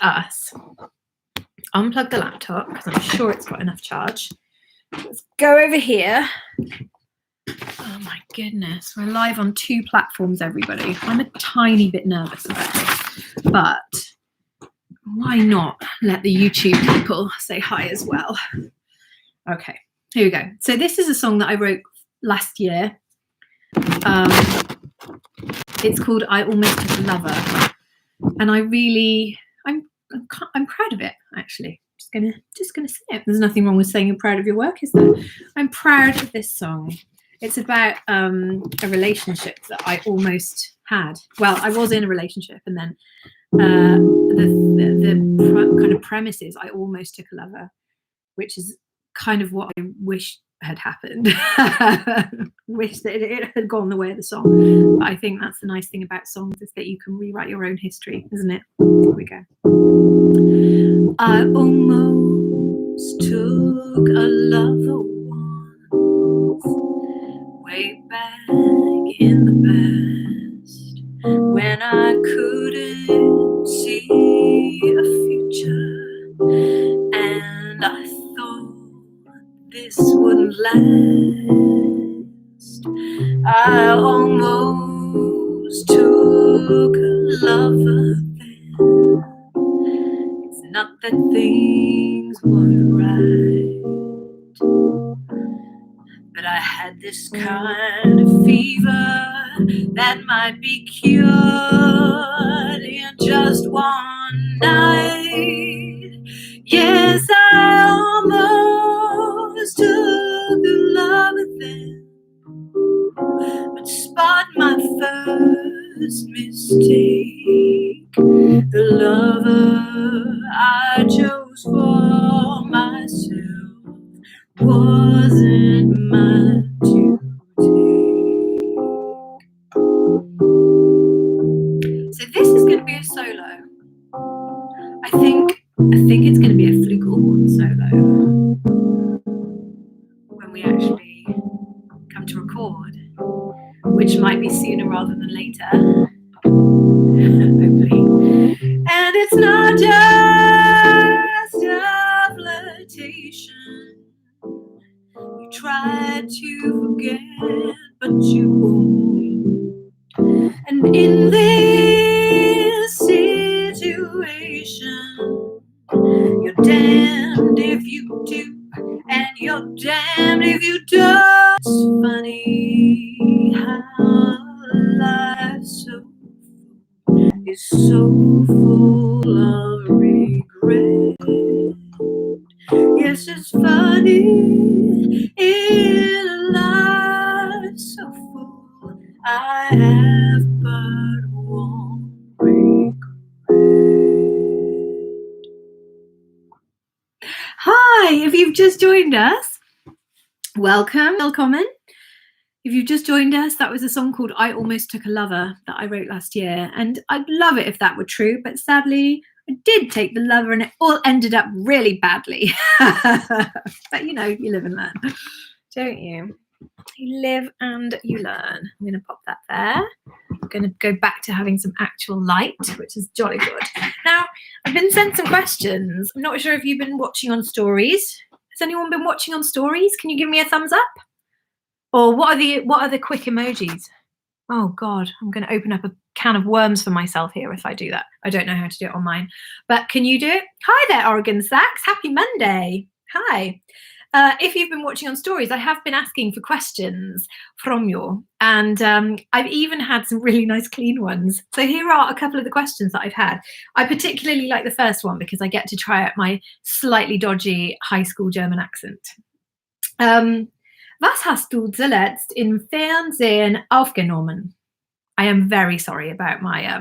us unplug the laptop because I'm sure it's got enough charge. Let's go over here. Oh my goodness, we're live on 2 platforms, everybody. I'm a tiny bit nervous about this, but why not let the YouTube people say hi as well? Okay, here we go. So this is a song that I wrote last year. It's called I Almost Took a Lover, and I'm proud of it, actually. Just gonna say it. There's nothing wrong with saying you're proud of your work, is there? I'm proud of this song. It's about a relationship that I almost had. Well, I was in a relationship, and then the kind of premise is I almost took a lover, which is kind of what I wish had happened. Wish that it had gone the way of the song. But I think that's the nice thing about songs, is that you can rewrite your own history, isn't it? Here we go. I almost took a lover once, way back in the past, when I couldn't see a future, and I thought this wouldn't last. I almost took a lover then. It's not that things weren't right, but I had this kind of fever that might be cured in just one night. Yes, I almost took a lover then, but spot my first mistake. The lover I chose for myself wasn't mine to take. So this is going to be a solo. I think it's going to be a flugelhorn solo when we actually come to record, which might be sooner rather than later, hopefully. And it's not just a flirtation. You try to forget, but you won't. And in this situation, you're damned if you do, and you're damned if you don't. It's funny how life is so full of regret. Yes, it's funny in a life so full. I have but one regret. Hi, if you've just joined us, welcome. If you've just joined us, that was a song called I Almost Took a Lover that I wrote last year. And I'd love it if that were true, but sadly, I did take the lover and it all ended up really badly. But you know, you live and learn, don't you? You live and you learn. I'm going to pop that there. I'm going to go back to having some actual light, which is jolly good. Now, I've been sent some questions. I'm not sure if you've been watching on stories. Has anyone been watching on stories? Can you give me a thumbs up? Or what are the quick emojis? Oh God, I'm going to open up a can of worms for myself here if I do that. I don't know how to do it on mine, but can you do it? Hi there, Oregon Sax. Happy Monday. Hi. If you've been watching on stories, I have been asking for questions from you, and I've even had some really nice clean ones. So here are a couple of the questions that I've had. I particularly like the first one because I get to try out my slightly dodgy high school German accent. Was hast du zuletzt im Fernsehen aufgenommen? I am very sorry about my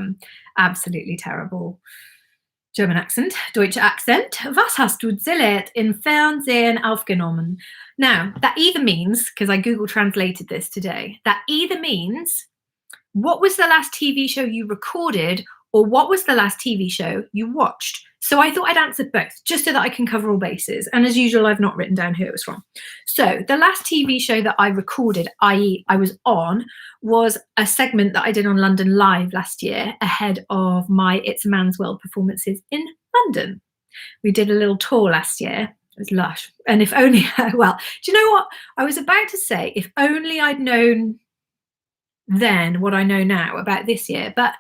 absolutely terrible German accent, Deutsche accent. Was hast du zuletzt im Fernsehen aufgenommen? Now, that either means, because I Google translated this today, that either means what was the last TV show you recorded or what was the last TV show you watched? So I thought I'd answer both, just so that I can cover all bases. And as usual, I've not written down who it was from. So the last TV show that I recorded, i.e. I was on, was a segment that I did on London Live last year ahead of my It's a Man's World performances in London. We did a little tour last year. It was lush. And if only, well, do you know what? I was about to say, if only I'd known then what I know now about this year. But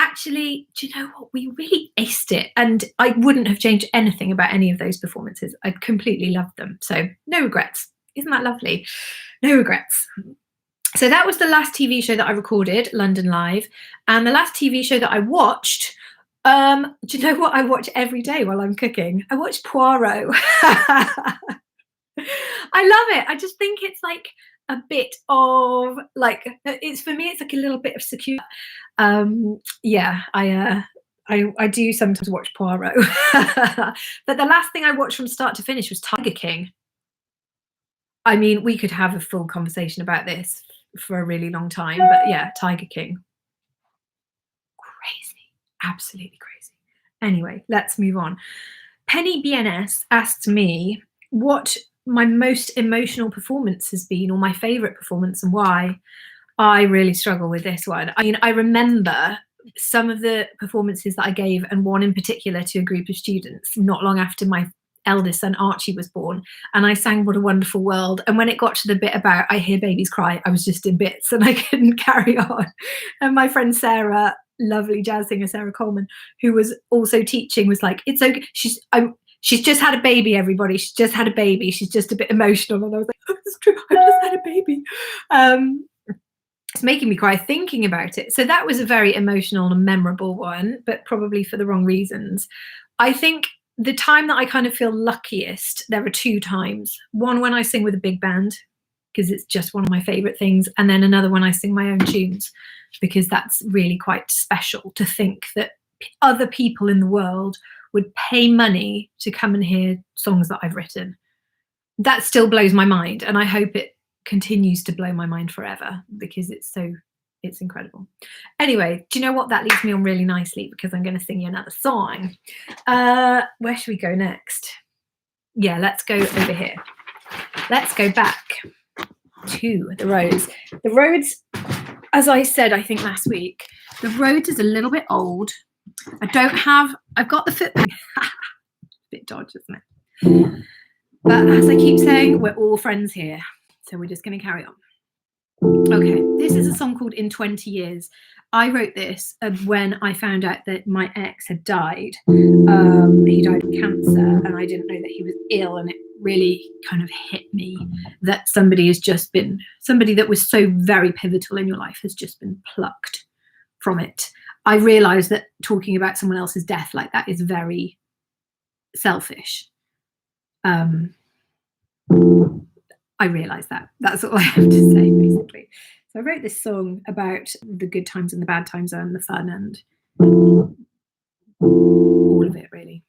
actually, do you know what? We really aced it. And I wouldn't have changed anything about any of those performances. I completely loved them. So no regrets. Isn't that lovely? No regrets. So that was the last TV show that I recorded, London Live. And the last TV show that I watched, do you know what I watch every day while I'm cooking? I watch Poirot. I love it. I just think it's like a bit of like, it's for me, it's like a little bit of secure. Yeah, I do sometimes watch Poirot. But the last thing I watched from start to finish was Tiger King. I mean, we could have a full conversation about this for a really long time, but yeah, Tiger King. Crazy, absolutely crazy. Anyway, let's move on. Penny BNS asked me what my most emotional performance has been, or my favorite performance, and why. I really struggle with this one. I mean, I remember some of the performances that I gave, and one in particular to a group of students not long after my eldest son Archie was born, and I sang What a Wonderful World. And when it got to the bit about I hear babies cry, I was just in bits and I couldn't carry on. And my friend Sarah, lovely jazz singer Sarah Coleman, who was also teaching, was like, it's okay, she's just had a baby, everybody. She's just had a baby. She's just a bit emotional. And I was like, oh, that's true. I just had a baby. It's making me cry thinking about it. So that was a very emotional and memorable one, but probably for the wrong reasons. I think the time that I kind of feel luckiest, there are two times. One when I sing with a big band, because it's just one of my favorite things. And then another when I sing my own tunes, because that's really quite special to think that other people in the world would pay money to come and hear songs that I've written. That still blows my mind. And I hope it continues to blow my mind forever, because it's incredible. Anyway, do you know what? That leads me on really nicely, because I'm going to sing you another song. Where should we go next? Yeah, let's go over here. Let's go back to the Rhodes. The Rhodes, as I said, I think last week, the Rhodes is a little bit old. I've got the foot. Bit dodgy, isn't it? But as I keep saying, we're all friends here. So we're just going to carry on. Okay, this is a song called In 20 Years. I wrote this when I found out that my ex had died. He died of cancer, and I didn't know that he was ill, and it really kind of hit me that somebody that was so very pivotal in your life has just been plucked from it. I realized that talking about someone else's death like that is very selfish. I realised that. That's all I have to say, basically. So I wrote this song about the good times and the bad times and the fun and all of it, really.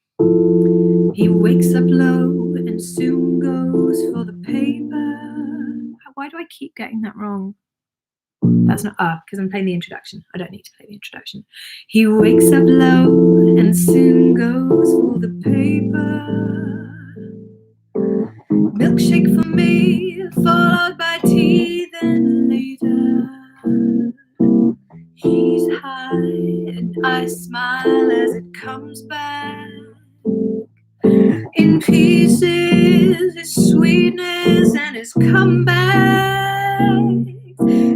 He wakes up low and soon goes for the paper. Why do I keep getting that wrong? That's not because I'm playing the introduction. I don't need to play the introduction. He wakes up low and soon goes for the paper. Milkshake for me, followed by tea, then later. He's high and I smile as it comes back. In pieces, his sweetness and his comeback.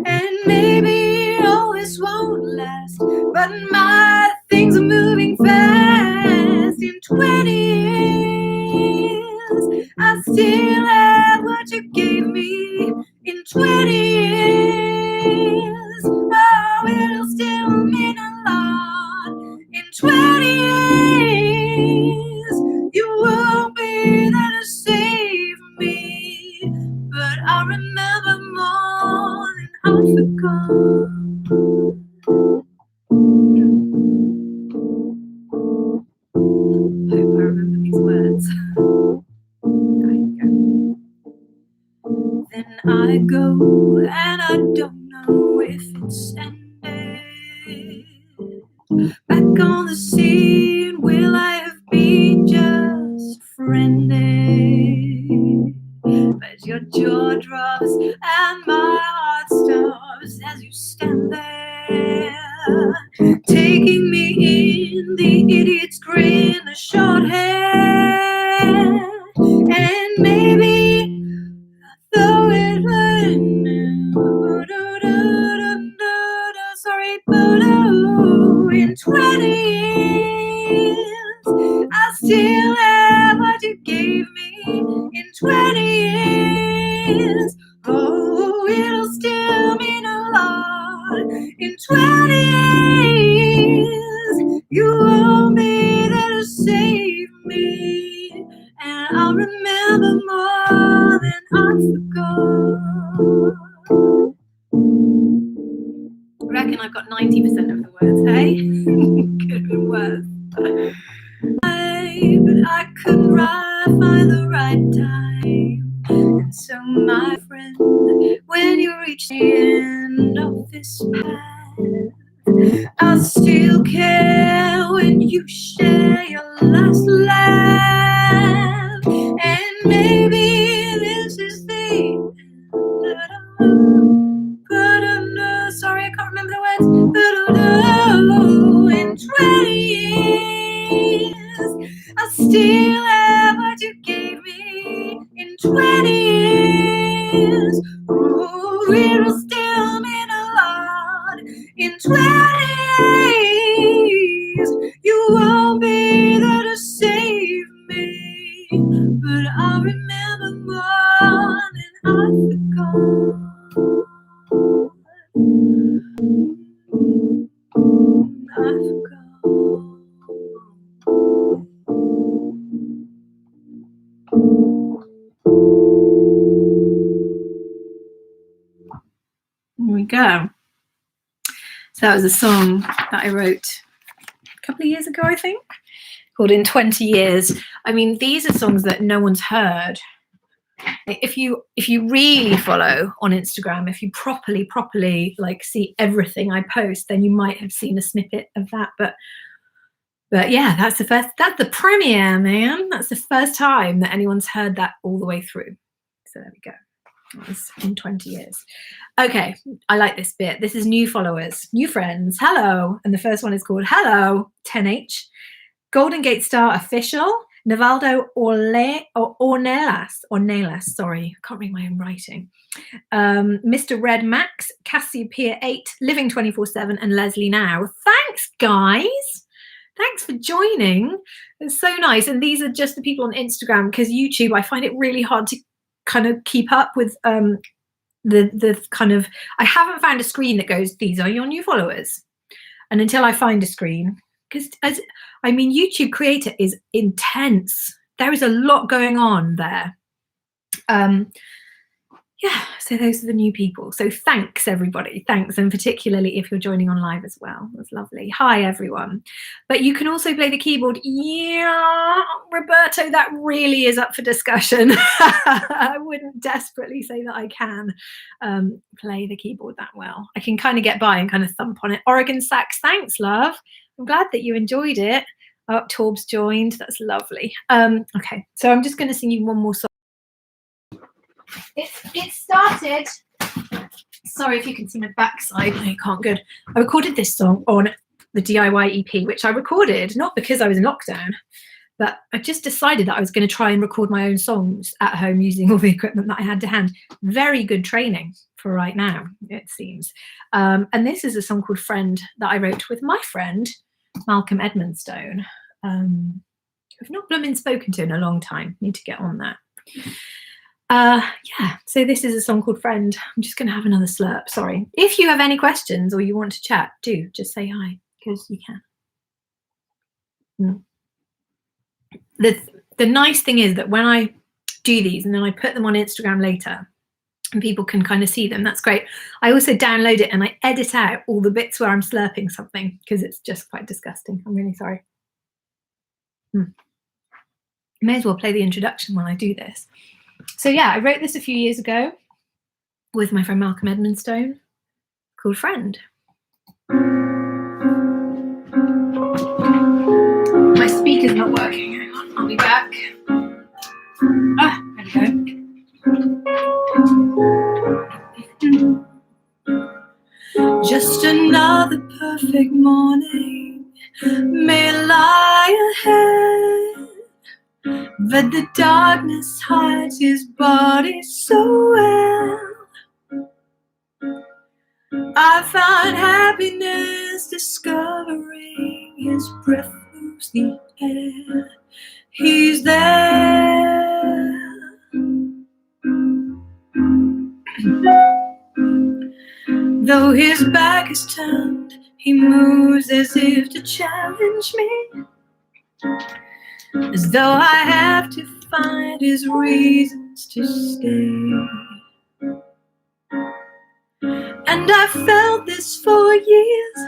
And maybe all this won't last, but my things are moving fast. In 20 years, I still have what you gave me. In 20 years, oh, it'll still mean a lot. In 20 years, you won't be there to save me, but I'll remember more than I forgot. Hope I remember these words. Then I go and I don't know if it's ended. Back on the scene, will I have been loves, and my heart stops as you stand there, taking me in, the idiot's grin, the short hair, and maybe though it would sorry, but in 20 years I still have what you gave me. In 20 years, oh, it'll still mean a lot. In 20 years, you won't be there to save me, and I'll remember more than I forgot. I reckon I've got 90% of the words, hey? Could have been worse. But I couldn't find the right time. And so, my friend, when you reach the end of this path, I'll still care when you share your last laugh. And maybe this is the end. Sorry, I can't remember the words. In 20 years, I still have what you gave me. In 20 years, oh, it'll still mean a lot. In 20 years, you won't be there to save me, but I'll remember more than I forgot. I forgot. Here we go. So that was a song that I wrote a couple of years ago, I think, called In 20 Years. I mean, these are songs that no one's heard. If you really follow on Instagram, if you properly like see everything I post, then you might have seen a snippet of that. But yeah, that's the premiere, man. That's the first time that anyone's heard that all the way through. So there we go. That was In 20 Years. Okay, I like this bit. This is new followers, new friends. Hello. And the first one is called Hello 10H. Golden Gate Star Official. Navaldo Ornelas, sorry, I can't read my own writing. Mr. Red Max, Cassiopeia 8, Living 24/7, and Leslie Now. Thanks, guys. Thanks for joining. It's so nice. And these are just the people on Instagram, because YouTube, I find it really hard to kind of keep up with the kind of, I haven't found a screen that goes, these are your new followers. And until I find a screen, because YouTube Creator is intense. There is a lot going on there. Yeah, so those are the new people. So thanks, everybody. Thanks, and particularly if you're joining on live as well. That's lovely. Hi, everyone. But you can also play the keyboard. Yeah, Roberto, that really is up for discussion. I wouldn't desperately say that I can play the keyboard that well. I can kind of get by and kind of thump on it. Oregon Sax, thanks, love. I'm glad that you enjoyed it. Oh, Torb's joined. That's lovely. Okay, so I'm just going to sing you one more song. It started. Sorry if you can see my backside. No, you can't. Good. I recorded this song on the DIY EP, which I recorded not because I was in lockdown, but I just decided that I was going to try and record my own songs at home using all the equipment that I had to hand. Very good training for right now, it seems. And this is a song called Friend that I wrote with my friend, Malcolm Edmonstone. I've not blooming spoken to in a long time. Need to get on that. Yeah, so this is a song called Friend. I'm just going to have another slurp, sorry. If you have any questions or you want to chat, do just say hi, because you can. The nice thing is that when I do these and then I put them on Instagram later and people can kind of see them, that's great. I also download it and I edit out all the bits where I'm slurping something because it's just quite disgusting. I'm really sorry. May as well play the introduction when I do this. So yeah, I wrote this a few years ago with my friend Malcolm Edmonstone, called Friend. My speaker's not working. Hang on, I'll be back. Ah, there we go. Just another perfect morning may lie ahead, but the darkness hides his body so well. I found happiness discovering his breath moves the air. He's there. Though his back is turned, he moves as if to challenge me, as though I have to find his reasons to stay. And I felt this for years,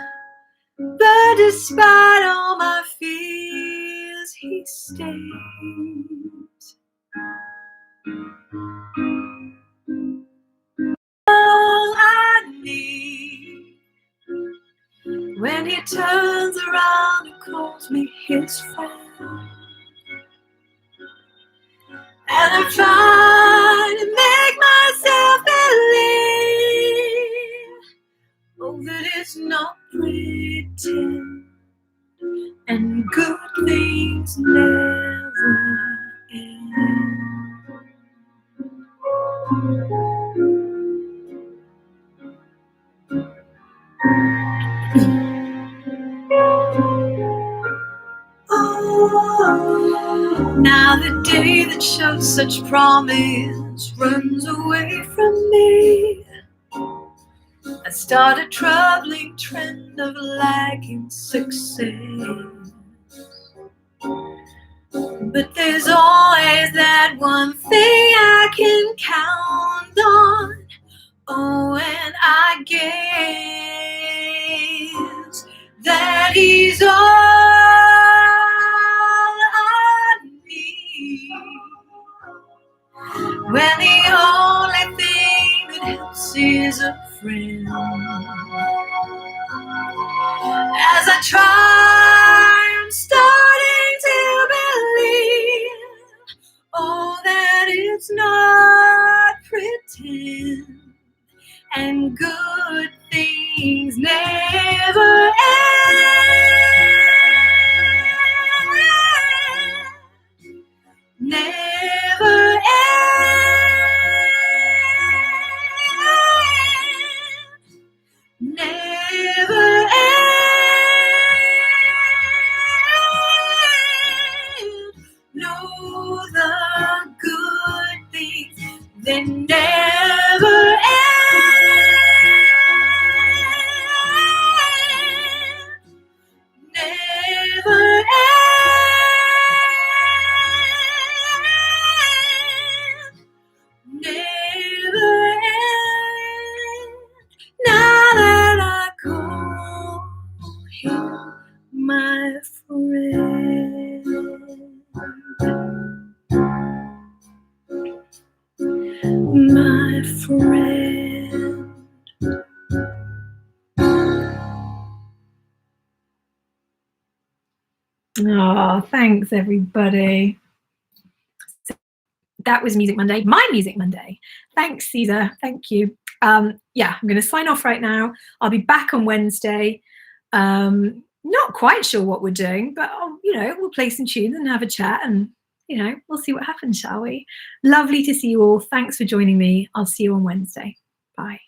but despite all my fears, he stays. All I need when he turns around and calls me his friend, and I'm trying to make myself believe, oh, that it's not pretend, and good things never end. Now the day that showed such promise runs away from me. I start a troubling trend of lacking success. But there's always that one thing I can count on. Oh, and I guess that he's all I need. When the only thing that helps is a friend. As I try, I'm starting to believe, oh, that it's not pretend, and good things never end. Never end. Never end. Know the good things, they never end. Never end. Never end. Now that I call him my friend. My friend. Oh, thanks everybody. That was Music Monday, my Music Monday. Thanks, Caesar. Thank you. Yeah, I'm going to sign off right now. I'll be back on Wednesday. Not quite sure what we're doing, but we'll play some tunes and have a chat, and we'll see what happens, shall we? Lovely to see you all. Thanks for joining me. I'll see you on Wednesday. Bye.